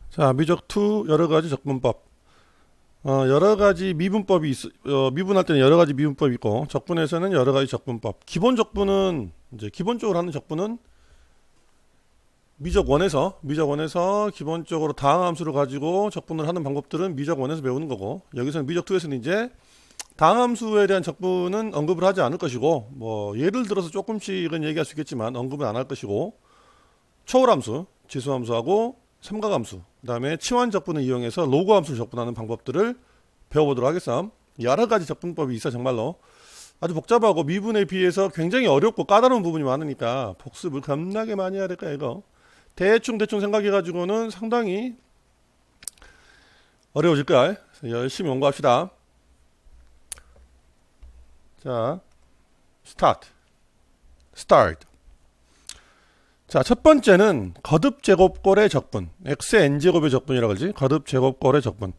자, 미적2 여러가지 적분법. 여러가지 미분법이 미분할 때는 여러가지 미분법이 있고, 적분에서는 여러가지 적분법. 기본 적분은, 이제 기본적으로 하는 적분은 미적1에서 기본적으로 다항함수를 가지고 적분을 하는 방법들은 미적1에서 배우는 거고, 여기서는 미적2에서는 이제 다항함수에 대한 적분은 언급을 하지 않을 것이고, 뭐, 예를 들어서 조금씩은 얘기할 수 있겠지만, 언급은 안 할 것이고, 초월함수, 지수함수하고 삼각함수, 그 다음에 치환적분을 이용해서 로그함수를 적분하는 방법들을 배워보도록 하겠습니다. 여러가지 적분법이 있어. 정말로 아주 복잡하고 미분에 비해서 굉장히 어렵고 까다로운 부분이 많으니까 복습을 겁나게 많이 해야 될까. 이거 대충 생각해가지고는 상당히 어려워질 거야. 열심히 연구합시다. 자, 스타트. 자, 첫 번째는 거듭 제곱꼴의 적분, x의 n제곱의 적분이라고 그러지. 거듭 제곱꼴의 적분.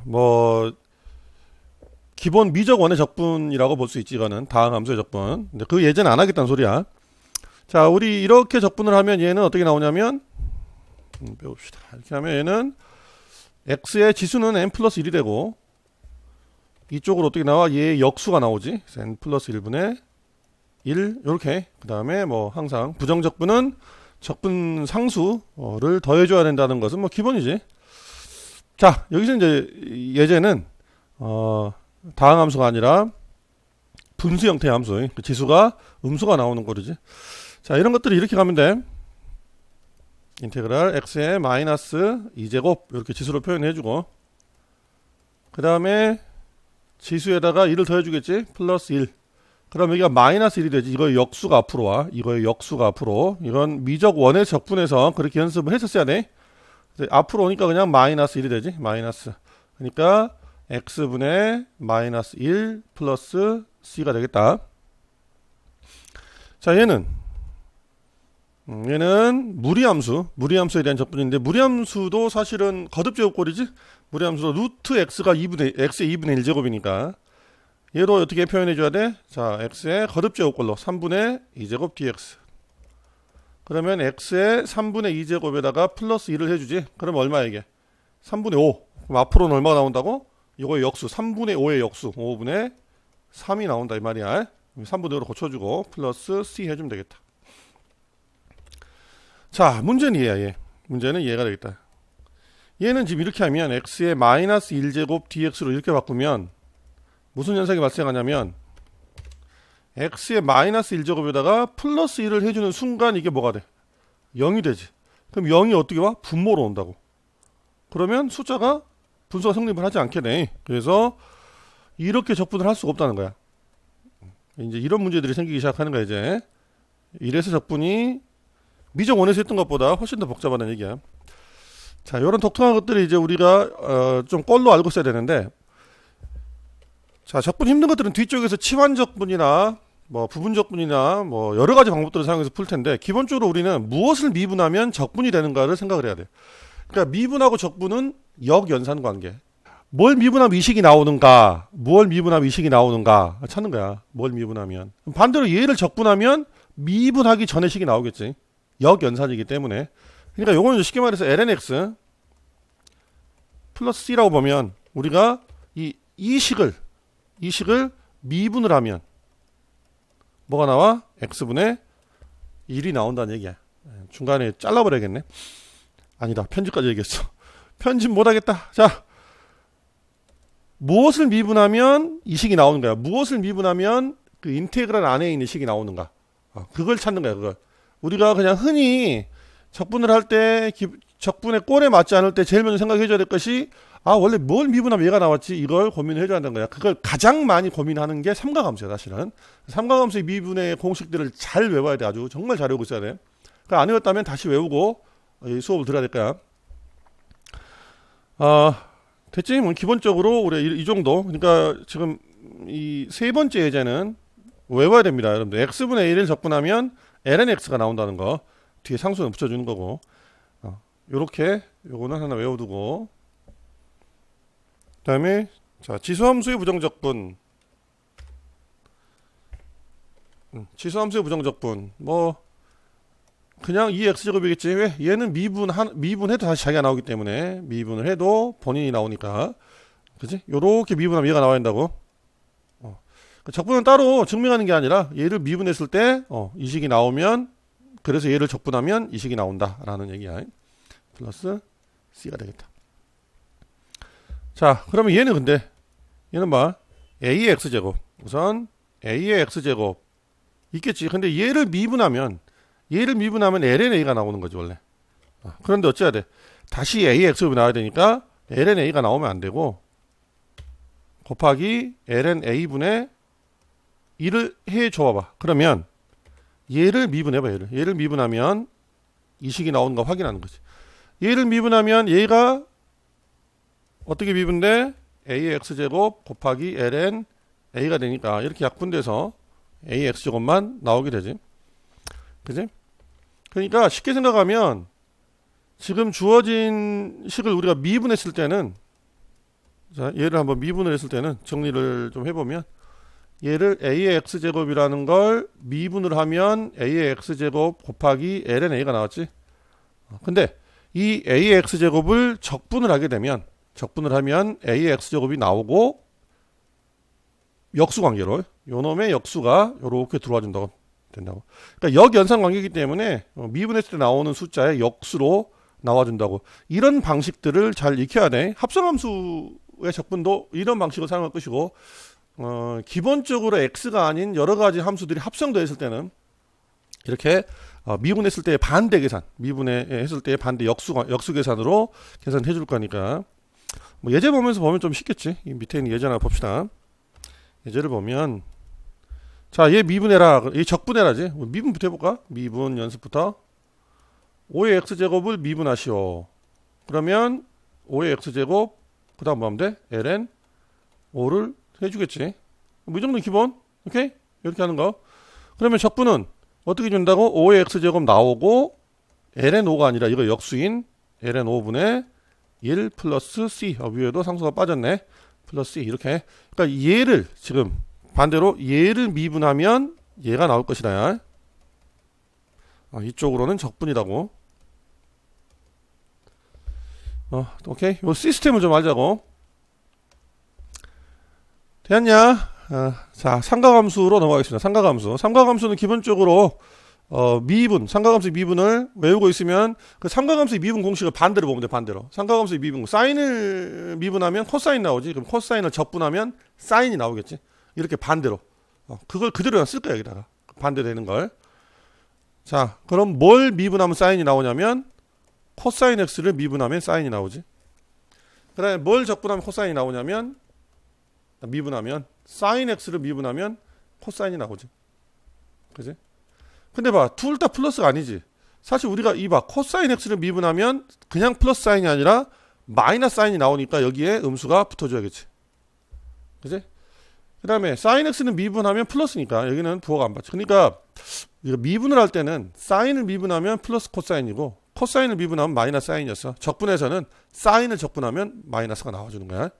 뭐 기본 미적1의 적분이라고 볼 수 있지. 이거는 다항함수의 적분. 근데 그 예제는 안 하겠다는 소리야. 자, 우리 이렇게 적분을 하면 얘는 어떻게 나오냐면, 배웁시다. 이렇게 하면 얘는 x의 지수는 n 플러스 1이 되고, 이쪽으로 어떻게 나와? 얘의 역수가 나오지. n 플러스 1분의 1 요렇게. 그 다음에 뭐 항상 부정적분은 적분 상수를 더해줘야 된다는 것은 뭐 기본이지. 자, 여기서 이제 예제는 다항함수가 아니라 분수 형태의 함수, 그 지수가 음수가 나오는 거지. 자, 이런 것들을 이렇게 가면 돼. 인테그랄 x의 마이너스 2제곱 이렇게 지수로 표현해주고, 그 다음에 지수에다가 1을 더해주겠지. 플러스 1. 그럼 여기가 마이너스 1이 되지. 이거의 역수가 앞으로 와. 이거의 역수가 앞으로. 이건 미적1의 적분에서 그렇게 연습을 했었어야 돼. 앞으로 오니까 그냥 마이너스 1이 되지. 마이너스. 그러니까 x분의 마이너스 1 플러스 c가 되겠다. 자, 얘는 무리함수에 대한 적분인데, 무리함수도 사실은 거듭제곱꼴이지. 무리함수도 루트 x가 x의 2분의 1제곱이니까 얘도 어떻게 표현해줘야 돼? 자, x의 거듭제곱꼴로 3분의 2제곱 dx. 그러면 x의 3분의 2제곱에다가 플러스 1을 해주지. 그럼 얼마야 이게? 3분의 5. 그럼 앞으로는 얼마가 나온다고? 이거의 역수 3분의 5의 역수 5분의 3이 나온다 이 말이야. 3분의 5로 고쳐주고 플러스 c 해주면 되겠다. 자, 문제는 얘야. 얘. 문제는 얘가 되겠다. 얘는 지금 이렇게 하면 x의 마이너스 1제곱 dx로 이렇게 바꾸면 무슨 현상이 발생하냐면, x의 마이너스 1제곱에다가 플러스 1을 해주는 순간 이게 뭐가 돼? 0이 되지. 그럼 0이 어떻게 와? 분모로 온다고. 그러면 숫자가 분수가 성립을 하지 않게 돼. 그래서 이렇게 적분을 할 수가 없다는 거야. 이제 이런 문제들이 생기기 시작하는 거야. 이제 이래서 적분이 미적1에서 했던 것보다 훨씬 더 복잡하다는 얘기야. 자, 이런 독특한 것들이 이제 우리가 좀 꼴로 알고 있어야 되는데, 자, 적분 힘든 것들은 뒤쪽에서 치환적분이나 뭐 부분적분이나 뭐 여러 가지 방법들을 사용해서 풀 텐데, 기본적으로 우리는 무엇을 미분하면 적분이 되는가를 생각을 해야 돼. 그러니까 미분하고 적분은 역연산 관계. 뭘 미분하면 이식이 나오는가, 뭘 미분하면 이식이 나오는가 찾는 거야. 뭘 미분하면. 반대로 얘를 적분하면 미분하기 전에 식이 나오겠지. 역연산이기 때문에. 그러니까 요거는 쉽게 말해서 lnx 플러스 c라고 보면, 우리가 이 식을 미분을 하면 뭐가 나와? x분의 1이 나온다는 얘기야. 중간에 잘라버려야겠네. 아니다, 편집까지 얘기했어. 편집 못하겠다. 자, 무엇을 미분하면 이 식이 나오는 거야. 무엇을 미분하면 그 인테그랄 안에 있는 식이 나오는가. 그걸 찾는 거야. 그걸 우리가 그냥 흔히 적분을 할 때 적분의 꼴에 맞지 않을 때 제일 먼저 생각해 줘야 될 것이, 원래 뭘 미분하면 얘가 나왔지, 이걸 고민을 해줘야 한다는 거야. 그걸 가장 많이 고민하는 게 삼각함수야. 사실은 삼각함수의 미분의 공식들을 잘 외워야 돼. 아주 정말 잘 외우고 있어야 돼. 안 외웠다면 다시 외우고 수업을 들어야 될 거야. 됐지? 뭐 기본적으로 우리 이 정도. 그러니까 지금 이 세 번째 예제는 외워야 됩니다. 여러분들 x분의 1을 적분하면 lnx가 나온다는 거, 뒤에 상수는 붙여주는 거고, 요렇게 요거는 하나 외워두고, 그 다음에 자, 지수함수의 부정적분. 지수함수의 부정적분 뭐 그냥 2x제곱이겠지. 왜? 얘는 미분해도 다시 자기가 나오기 때문에 미분을 해도 본인이 나오니까. 그지? 요렇게 미분하면 얘가 나와야 된다고. 적분은 따로 증명하는 게 아니라 얘를 미분했을 때 이 식이 나오면, 그래서 얘를 적분하면 이 식이 나온다 라는 얘기야. 플러스 c가 되겠다. 자, 그러면 얘는 근데 얘는 뭐 a의 x제곱, 우선 a의 x제곱 있겠지. 근데 얘를 미분하면 ln a가 나오는 거지 원래. 그런데 어찌해야 돼? 다시 a의 x제곱이 나와야 되니까 ln a가 나오면 안 되고 곱하기 ln a분의 1을 해 줘봐. 그러면 얘를 미분해봐. 얘를 미분하면 이 식이 나오는 거 확인하는 거지. 얘를 미분하면 얘가 어떻게 미분돼? a의 x제곱 곱하기 ln a가 되니까 이렇게 약분돼서 a의 x제곱만 나오게 되지. 그지? 그러니까 쉽게 생각하면 지금 주어진 식을 우리가 미분했을 때는, 자, 얘를 한번 미분을 했을 때는 정리를 좀 해보면 얘를 a의 x제곱이라는 걸 미분을 하면 a의 x제곱 곱하기 ln a가 나왔지. 근데 이 a의 x제곱을 적분을 하면 a의 x제곱이 나오고 역수관계로 요놈의 역수가 요렇게 들어와 준다고 된다고. 그러니까 역연산 관계이기 때문에 미분했을 때 나오는 숫자의 역수로 나와준다고. 이런 방식들을 잘 익혀야 돼. 합성함수의 적분도 이런 방식을 사용할 것이고, 기본적으로 x가 아닌 여러 가지 함수들이 합성되어 있을 때는 이렇게 미분했을 때의 반대 계산, 미분했을 때의 반대 역수 계산으로 계산해 줄 거니까. 뭐 예제 보면서 보면 좀 쉽겠지. 이 밑에 있는 예제 하나 봅시다. 예제를 보면, 자, 얘 미분해라. 얘 적분해라지. 미분부터 해볼까? 미분 연습부터. 5의 x제곱을 미분하시오. 그러면 5의 x제곱, 그 다음 뭐 하면 돼? ln 5를 해주겠지. 뭐 이 정도는 기본. 오케이? 이렇게 하는 거. 그러면 적분은 어떻게 준다고? 5의 x제곱 나오고 ln 5가 아니라 이거 역수인 ln 5분의 1 플러스 c. 위에도 상수가 빠졌네. 플러스 c. 이렇게. 그러니까 얘를 지금 반대로 얘를 미분하면 얘가 나올 것이다. 이쪽으로는 적분이라고. 오케이. 요 시스템을 좀 알자고. 됐냐? 자, 삼각함수로 넘어가겠습니다. 삼각함수는 기본적으로 삼각함수의 미분을 외우고 있으면 그 삼각함수의 미분 공식을 반대로 보면 돼. 반대로. 삼각함수의 미분, 사인을 미분하면 코사인 나오지. 그럼 코사인을 적분하면 사인이 나오겠지. 이렇게 반대로. 그걸 그대로 쓸 거야, 여기다가. 반대되는 걸. 자, 그럼 뭘 미분하면 사인이 나오냐면 코사인 x를 미분하면 사인이 나오지. 그 다음에 뭘 적분하면 코사인이 나오냐면, 미분하면 사인 x를 미분하면 코사인이 나오지. 그지? 근데 봐, 둘 다 플러스가 아니지. 사실 우리가 이봐, 코사인 x를 미분하면 그냥 플러스 사인이 아니라 마이너스 사인이 나오니까 여기에 음수가 붙어줘야겠지. 그지? 그 다음에 사인 x는 미분하면 플러스니까 여기는 부호가 안 받지. 그러니까 미분을 할 때는 사인을 미분하면 플러스 코사인이고 코사인을 미분하면 마이너스 사인이었어. 적분에서는 사인을 적분하면 마이너스가 나와주는 거야.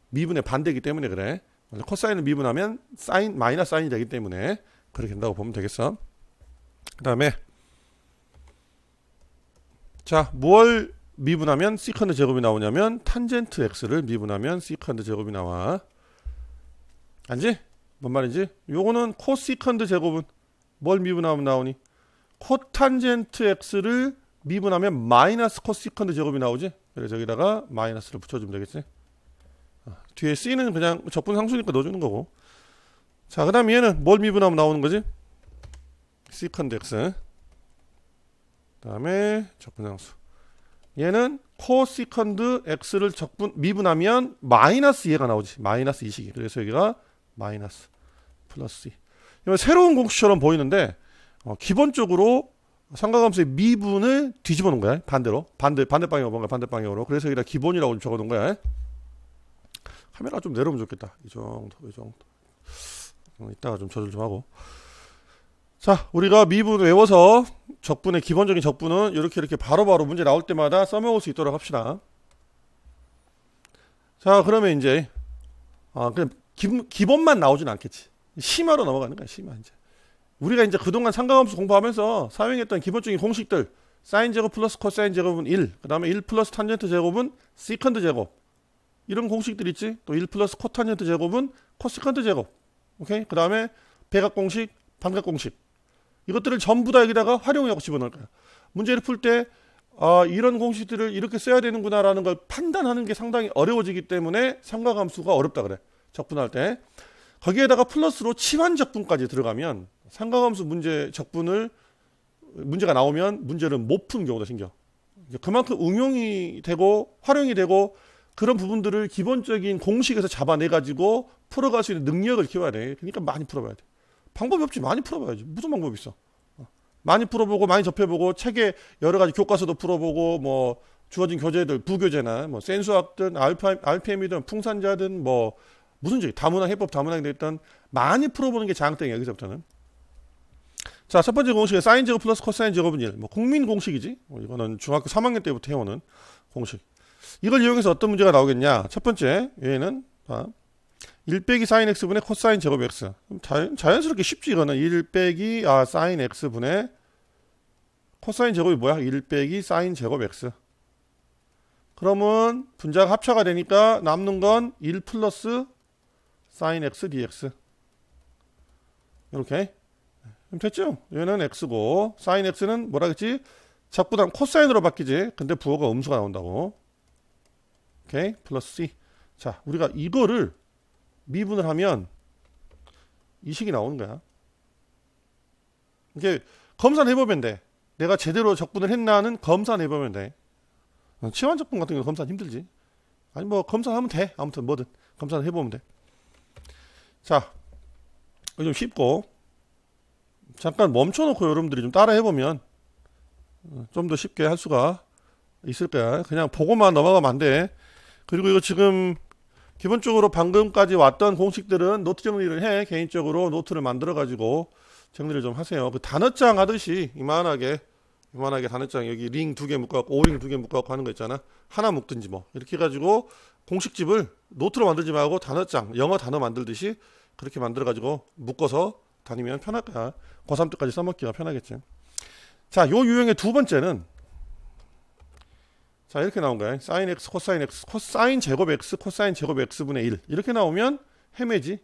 미분의 반대이기 때문에 그래. 코사인을 미분하면 사인 마이너스 사인이 되기 때문에 그렇게 된다고 보면 되겠어. 그 다음에 자, 뭘 미분하면 시컨드 제곱이 나오냐면 탄젠트 x를 미분하면 시컨드 제곱이 나와. 알지? 뭔 말인지? 요거는 코시컨드 제곱은 뭘 미분하면 나오니? 코탄젠트 x를 미분하면 마이너스 코시컨드 제곱이 나오지? 그래서 여기다가 마이너스를 붙여주면 되겠지? 뒤에 c는 그냥 적분 상수니까 넣어주는 거고. 자, 그 다음에 얘는 뭘 미분하면 나오는 거지? 시컨드 x. 그 다음에 적분 상수. 얘는 코시컨드 x를 미분하면 마이너스 얘가 나오지. 마이너스 이 식이. 그래서 여기가 마이너스 플러스 2. 새로운 공식처럼 보이는데 기본적으로 삼각함수의 미분을 뒤집어 놓은 거야. 반대로. 반대 방향으로 뭔가 반대 방향으로. 그래서 여기다 기본이라고 좀 적어 놓은 거야. 카메라 좀 내려오면 좋겠다. 이 정도. 이따가 좀 조절 좀 하고. 자, 우리가 미분 외워서 적분의 기본적인 적분은 이렇게 바로바로 문제 나올 때마다 써먹을 수 있도록 합시다. 자, 그러면 이제 그냥 기본만 나오진 않겠지. 심화로 넘어가는 거야. 심화 이제. 우리가 이제 그동안 삼각함수 공부하면서 사용했던 기본적인 공식들, 사인 제곱 플러스 코사인 제곱은 1, 그 다음에 1 플러스 탄젠트 제곱은 시컨드 제곱, 이런 공식들 있지. 또 1 플러스 코탄젠트 제곱은 코시컨드 제곱. 오케이. 그 다음에 백악 공식, 반각 공식, 이것들을 전부 다 여기다가 활용하고 집어넣을 거야. 문제를 풀 때 이런 공식들을 이렇게 써야 되는구나라는 걸 판단하는 게 상당히 어려워지기 때문에 삼각함수가 어렵다 그래. 적분할 때. 거기에다가 플러스로 치환 적분까지 들어가면 삼각함수 문제 적분을 문제가 나오면 문제를 못 푸는 경우가 생겨. 그만큼 응용이 되고 활용이 되고 그런 부분들을 기본적인 공식에서 잡아내 가지고 풀어갈 수 있는 능력을 키워야 돼. 그러니까 많이 풀어봐야 돼. 방법이 없지. 많이 풀어봐야지. 무슨 방법이 있어. 많이 풀어보고 많이 접해보고 책에 여러 가지 교과서도 풀어보고 뭐 주어진 교재들 부교재나 뭐 센수학든 RPM이든 풍산자든 뭐 무슨 다문화 해법 다문화에 됐던 많이 풀어보는 게 장땡이야. 여기서부터는. 자, 첫 번째 공식은 사인 제곱 플러스 코사인 제곱은 1. 뭐 국민 공식이지. 이거는 중학교 3학년 때부터 해오는 공식. 이걸 이용해서 어떤 문제가 나오겠냐. 첫 번째 얘는 1 빼기 사인 x분의 코사인 제곱 x. 자연스럽게 쉽지. 이거는 1 빼기 사인 x분의 코사인 제곱이 뭐야? 1 빼기 사인 제곱 x. 그러면 분자가 합차가 되니까 남는 건 1 플러스 사인 x dx. 이렇게 됐죠? 얘는 x고 사인 x는 뭐라 그랬지? 적분하면 코사인으로 바뀌지. 근데 부호가 음수가 나온다고. 오케이. 플러스 c. 자, 우리가 이거를 미분을 하면 이 식이 나오는 거야. 이게 검산해보면 돼. 내가 제대로 적분을 했나는 검산해보면 돼. 치환 적분 같은 경우는 검산 힘들지. 아니 뭐 검산하면 돼. 아무튼 뭐든 검산해보면 돼. 자, 이거 좀 쉽고 잠깐 멈춰놓고 여러분들이 좀 따라 해보면 좀 더 쉽게 할 수가 있을 거야. 그냥 보고만 넘어가면 안 돼. 그리고 이거 지금 기본적으로 방금까지 왔던 공식들은 노트 정리를 해. 개인적으로 노트를 만들어 가지고 정리를 좀 하세요. 그 단어장 하듯이 이만하게 단어장 여기 링 2개 묶어갖고 오링 2개 묶어갖고 하는 거 있잖아. 하나 묶든지 뭐 이렇게 해가지고 공식집을 노트로 만들지 말고 단어장 영어 단어 만들듯이 그렇게 만들어 가지고 묶어서 다니면 편할 거야. 고3 때까지 써먹기가 편하겠지. 자, 요 유형의 두 번째는 자, 이렇게 나온 거야. 사인 x 코사인 x 코사인 제곱 x 코사인 제곱 x분의 1 이렇게 나오면 헤매지.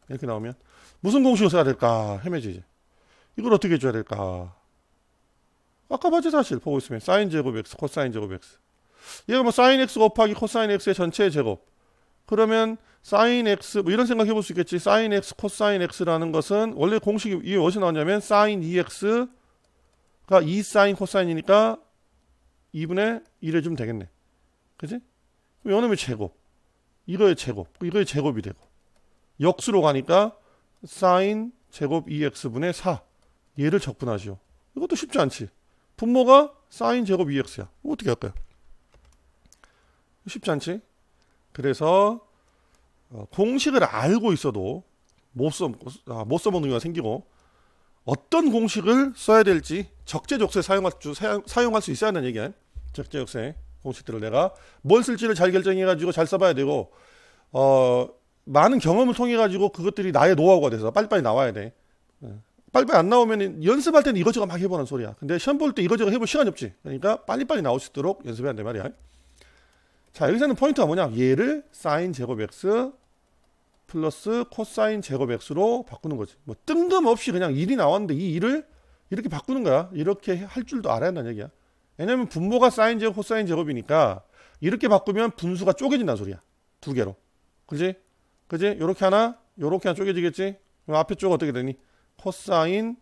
이렇게 나오면 무슨 공식을 써야 될까? 헤매지지. 이걸 어떻게 해줘야 될까? 아까 봤지 사실 보고 있으면 사인 제곱 x 코사인 제곱 x. 얘가 뭐 사인 x 곱하기 코사인 x의 전체 제곱. 그러면 사인 x 뭐 이런 생각 해볼 수 있겠지. 사인 x 코사인 x라는 것은 원래 공식이 이게 어디서 나왔냐면 사인 2x가 2 사인 코사인이니까 2분의 1 해주면 되겠네. 그치? 그럼 요놈의 제곱, 이거의 제곱, 이거의 제곱이 되고 역수로 가니까 사인 제곱 2x분의 4 얘를 적분하시오. 이것도 쉽지 않지. 분모가 사인 제곱 2x야. 어떻게 할까요? 쉽지 않지. 그래서 공식을 알고 있어도 못 써먹는 경우가 생기고 어떤 공식을 써야 될지 적재적소에 사용할 수 있어야 하는 얘기야. 적재적소에 공식들을 내가 뭘 쓸지를 잘 결정해가지고 잘 써봐야 되고 많은 경험을 통해가지고 그것들이 나의 노하우가 돼서 빨리빨리 나와야 돼. 빨리빨리 안 나오면 연습할 때는 이거저거 막 해보는 소리야. 근데 시험 볼 때 이거저거 해볼 시간이 없지. 그러니까 빨리빨리 나올 수 있도록 연습해야 한단 말이야. 자, 여기서는 포인트가 뭐냐? 얘를 사인 제곱 x 플러스 코사인 제곱 x로 바꾸는 거지. 뭐 뜬금없이 그냥 1이 나왔는데 이 1을 이렇게 바꾸는 거야. 이렇게 할 줄도 알아야 한다는 얘기야. 왜냐면 분모가 사인 제곱 코사인 제곱이니까 이렇게 바꾸면 분수가 쪼개진다는 소리야. 두 개로. 그지? 그지? 요렇게 하나 쪼개지겠지? 그럼 앞에 쪽 어떻게 되니? 코사인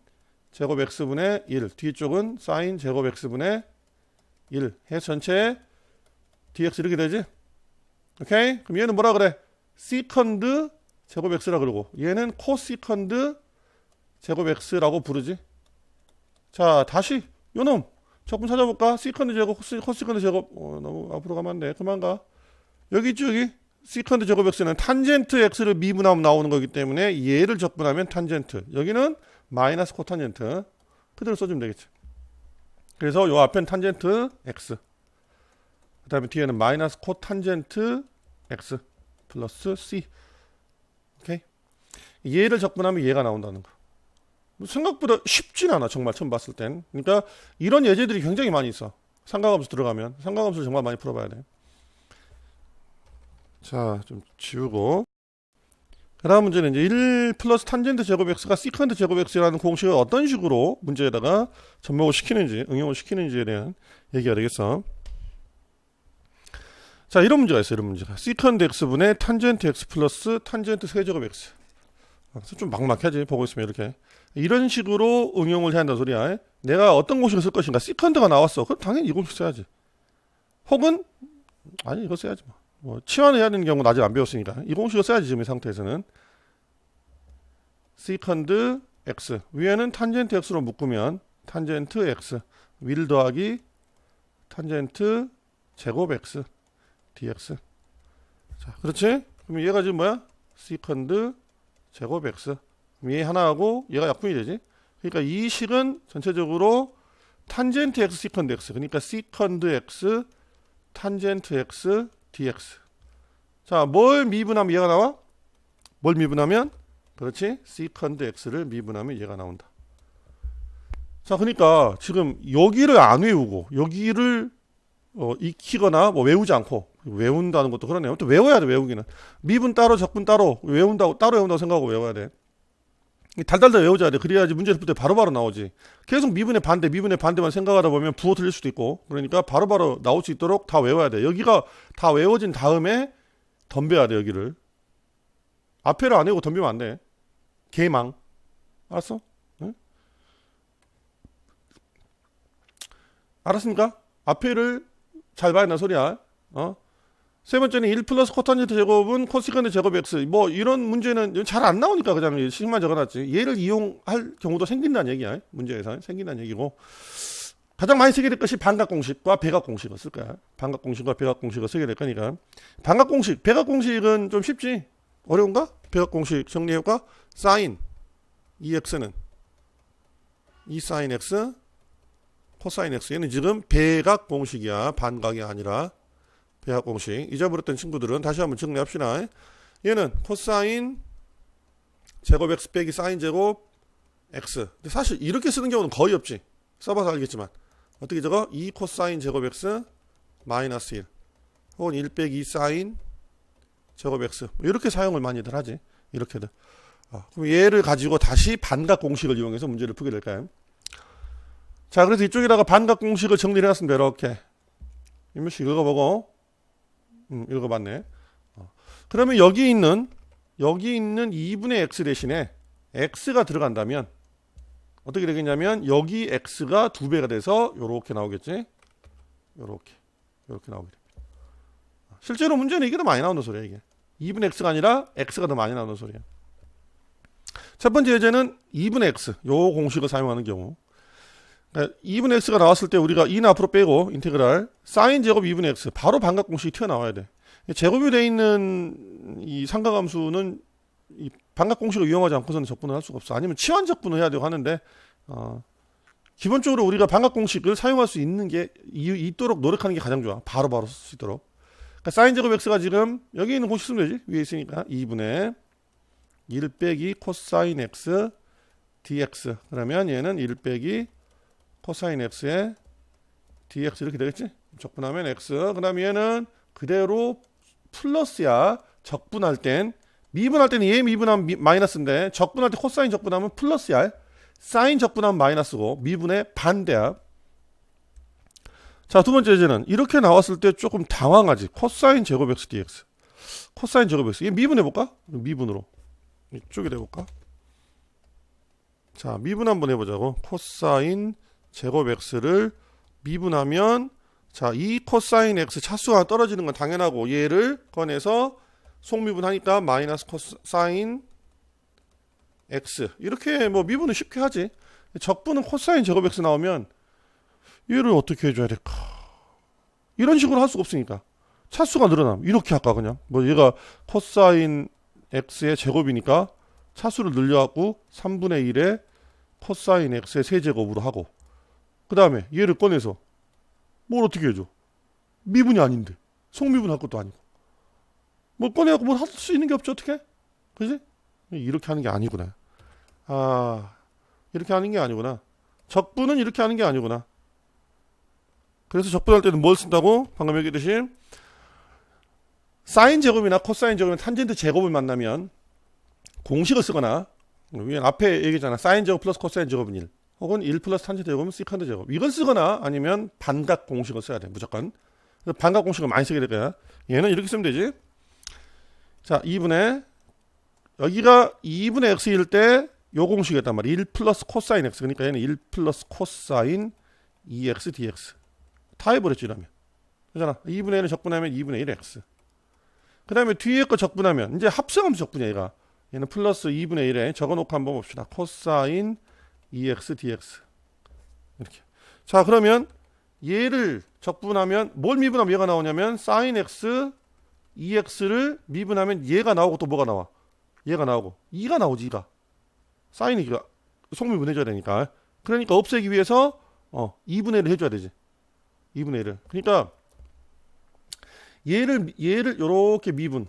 제곱 x분의 1. 뒤쪽은 사인 제곱 x분의 1. 해서 전체 dx 이렇게 되지? 오케이? 그럼 얘는 뭐라 그래? 시컨드 제곱 x라 그러고 얘는 코시컨드 제곱 x라고 부르지. 자, 다시 요놈 적분 찾아볼까? 시컨드 제곱 코시컨드 제곱 너무 앞으로 가면 안 돼. 그만 가. 여기 있죠, 여기 시컨드 제곱 x는 탄젠트 x를 미분하면 나오는 거기 때문에 얘를 적분하면 탄젠트. 여기는 마이너스 코탄젠트. 그대로 써주면 되겠지. 그래서 요 앞엔 탄젠트 x, 그 다음에 뒤에는 마이너스 코탄젠트 x 플러스 c. 오케이? 얘를 적분하면 얘가 나온다는 거. 생각보다 쉽진 않아, 정말 처음 봤을 땐. 그러니까 이런 예제들이 굉장히 많이 있어. 삼각함수 들어가면 삼각함수를 정말 많이 풀어봐야 돼. 자, 좀 지우고. 그 다음 문제는 이제 1 플러스 탄젠트 제곱 x가 시컨트 제곱 x라는 공식을 어떤 식으로 문제에다가 접목을 시키는지, 응용을 시키는지에 대한 얘기가 되겠어. 자, 이런 문제가 있어요. 이런 문제가. 시컨트 x분의 탄젠트 x 플러스 탄젠트 세제곱 x. 그래서 좀 막막하지, 보고 있으면 이렇게. 이런 식으로 응용을 해야 한다는 소리야. 내가 어떤 공식을 쓸 것인가. 시컨트가 나왔어. 그럼 당연히 이 공식 써야지. 혹은 아니, 이거 써야지 뭐. 치환을 해야 되는 경우는 아직 안 배웠으니까 이 공식을 써야지. 지금 이 상태에서는 시컨드 x 위에는 탄젠트 x로 묶으면 탄젠트 x 위를 더하기 탄젠트 제곱 x dx. 자, 그렇지? 그럼 얘가 지금 뭐야? 시컨드 제곱 x. 그럼 얘 하나하고 얘가 약분이 되지. 그러니까 이 식은 전체적으로 탄젠트 x 시컨드 x. 그러니까 시컨드 x 탄젠트 x dx. 자, 뭘 미분하면 얘가 나와? 뭘 미분하면? 그렇지? 시컨드 x를 미분하면 얘가 나온다. 자, 그러니까 지금 여기를 안 외우고 여기를 익히거나 뭐 외우지 않고, 외운다는 것도 그러네요. 또 외워야 돼. 외우기는 미분 따로 적분 따로 외운다고, 따로 외운다고 생각하고 외워야 돼. 달달달 외워줘야 돼. 그래야지 문제를 풀 때 바로바로 나오지. 계속 미분의 반대만 생각하다 보면 부호 틀릴 수도 있고, 그러니까 바로바로 나올 수 있도록 다 외워야 돼. 여기가 다 외워진 다음에 덤벼야 돼. 여기를 앞에를 안 외우고 덤비면 안 돼. 개망. 알았어? 응? 알았습니까? 앞에를 잘 봐야 한다는 소리야. 세 번째는 1 플러스 코탄젠트 제곱은 코시컨트 제곱 x. 뭐 이런 문제는 잘 안 나오니까 그냥 식만 적어놨지. 얘를 이용할 경우도 생긴다는 얘기야. 문제에서 생긴다는 얘기고, 가장 많이 쓰게 될 것이 반각공식과 배각공식을 쓸 거야. 반각공식과 배각공식을 쓰게 될 거니까. 반각공식, 배각공식은 좀 쉽지. 어려운가? 배각공식 정리해볼까? 사인 2x는 2사인 x 코사인 x. 얘는 지금 배각공식이야. 반각이 아니라 배각공식. 잊어버렸던 친구들은 다시 한번 정리합시다. 얘는 코사인 제곱 x 빼기 사인 제곱 x. 근데 사실 이렇게 쓰는 경우는 거의 없지. 써봐서 알겠지만 어떻게 적어? 2 코사인 제곱 x 마이너스 1 혹은 1 빼기 2 사인 제곱 x. 이렇게 사용을 많이들 하지. 이렇게들. 그럼 얘를 가지고 다시 반각공식을 이용해서 문제를 풀게 될까요? 자, 그래서 이쪽에다가 반각공식을 정리를 해놨습니다. 이렇게 한 번씩 읽어보고, 읽어봤네. 그러면 여기 있는 2분의 x 대신에 x가 들어간다면 어떻게 되겠냐면, 여기 x가 2배가 돼서 요렇게 나오겠지. 요렇게 나오게 됩니다. 실제로 문제는 이게 더 많이 나오는 소리야. 이게 2분의 x가 아니라 x가 더 많이 나오는 소리야. 첫 번째 예제는 2분의 x 요 공식을 사용하는 경우, 2분의 x가 나왔을 때 우리가 2는 앞으로 빼고 인테그랄 사인 제곱 2분의 x, 바로 반각 공식이 튀어나와야 돼. 제곱이 되어 있는 이 삼각함수는 이 반각 공식을 이용하지 않고서는 적분을 할 수가 없어. 아니면 치환 적분을 해야 되고 하는데, 기본적으로 우리가 반각 공식을 사용할 수 있는 게 있도록 노력하는 게 가장 좋아. 바로바로 쓸 수 있도록. 그러니까 사인 제곱 x가 지금 여기 있는 공식 쓰면 되지. 위에 있으니까 2분의 1 빼기 코사인 x dx. 그러면 얘는 1 빼기 코사인 x의 dx 이렇게 되겠지. 적분하면 x. 그 다음에 얘는 그대로 플러스야. 적분할 땐, 미분할 때는 얘 미분하면 마이너스인데, 적분할 때 코사인 적분하면 플러스야. 사인 적분하면 마이너스고, 미분의 반대야. 자, 두 번째 예제는 이렇게 나왔을 때 조금 당황하지. 코사인 제곱 x dx. 코사인 제곱 x. 얘 미분해볼까? 미분으로 이쪽에 해볼까? 자, 미분 한번 해보자고. 코사인 제곱 x를 미분하면, 자, 이 코사인 x 차수가 떨어지는 건 당연하고, 얘를 꺼내서 속미분하니까 마이너스 코사인 x. 이렇게 뭐 미분은 쉽게 하지. 적분은 코사인 제곱 x 나오면 얘를 어떻게 해줘야 될까? 이런 식으로 할 수가 없으니까 차수가 늘어나면 이렇게 할까? 그냥 뭐 얘가 코사인 x의 제곱이니까 차수를 늘려갖고 3분의 1에 코사인 x의 세제곱으로 하고, 그 다음에 얘를 꺼내서 뭘 어떻게 해줘? 미분이 아닌데, 속미분 할 것도 아니고, 뭐 꺼내갖고 뭘 할 수 있는 게 없죠. 어떻게? 그지? 이렇게 하는 게 아니구나. 이렇게 하는 게 아니구나. 적분은 이렇게 하는 게 아니구나. 그래서 적분할 때는 뭘 쓴다고? 방금 얘기했듯이 사인 제곱이나 코사인 제곱이나 탄젠트 제곱을 만나면 공식을 쓰거나, 위에 앞에 얘기했잖아. 사인 제곱 플러스 코사인 제곱은 1, 혹은 1 플러스 탄젠트 제곱은 시컨드 제곱, 이걸 쓰거나 아니면 반각 공식을 써야 돼. 무조건. 그래서 반각 공식을 많이 쓰게 될 거야. 얘는 이렇게 쓰면 되지. 자, 2분의, 여기가 2분의 x일 때 요 공식이었단 말이야. 1 플러스 코사인 x. 그러니까 얘는 1 플러스 코사인 2x dx. 다 해버렸지, 이러면. 그잖아. 2분의 1을 적분하면 2분의 1 x. 그 다음에 뒤에 거 적분하면, 이제 합성함수 적분이야, 얘가. 얘는 플러스 2분의 1에 적어놓고 한번 봅시다. 코사인 2x dx. 이렇게. 자, 그러면 얘를 적분하면, 뭘 미분하면 얘가 나오냐면, 사인 x 2x를 미분하면 얘가 나오고 또 뭐가 나와? 얘가 나오고 2가 나오지. 2가 사인이 속미분 해줘야 되니까. 그러니까 없애기 위해서 2분의 1을 해줘야 되지. 2분의 1을. 그러니까 얘를 요렇게 미분을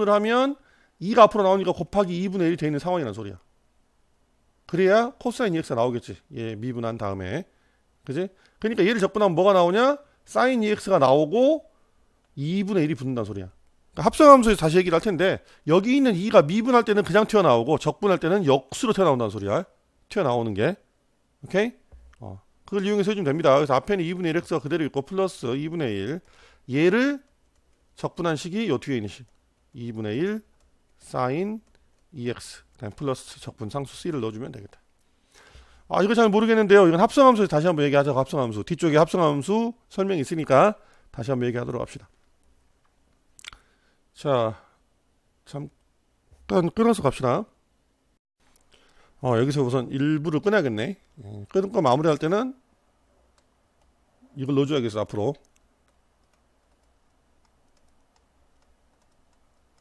하면 2가 앞으로 나오니까 곱하기 2분의 1이 되어 있는 상황이란 소리야. 그래야 코사인 2x가 나오겠지. 얘 미분한 다음에. 그지? 그러니까 얘를 적분하면 뭐가 나오냐? 사인 2x가 나오고 2분의 1이 붙는다는 소리야. 그러니까 합성함수에서 다시 얘기를 할 텐데, 여기 있는 2가 미분할 때는 그냥 튀어나오고 적분할 때는 역수로 튀어나온다는 소리야. 튀어나오는 게. 오케이? 그걸 이용해서 해주면 됩니다. 그래서 앞에는 2분의 1x가 그대로 있고 플러스 2분의 1, 얘를 적분한 식이 요 뒤에 있는 식 2분의 1 사인 2x, 그다음 플러스 적분 상수 c를 넣어주면 되겠다. 이거 잘 모르겠는데요. 이건 합성함수에서 다시 한번 얘기하자고. 합성함수 뒤쪽에 합성함수 설명이 있으니까 다시 한번 얘기하도록 합시다. 자, 잠깐 끊어서 갑시다. 여기서 우선 일부를 끊어야겠네. 끊고 마무리할 때는 이걸 넣어줘야겠어, 앞으로.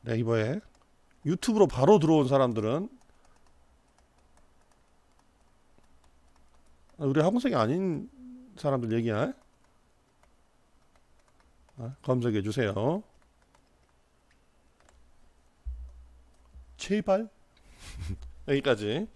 네이버에. 유튜브로 바로 들어온 사람들은, 우리 학원생이 아닌 사람들 얘기야. 검색해 주세요. 제발. 여기까지.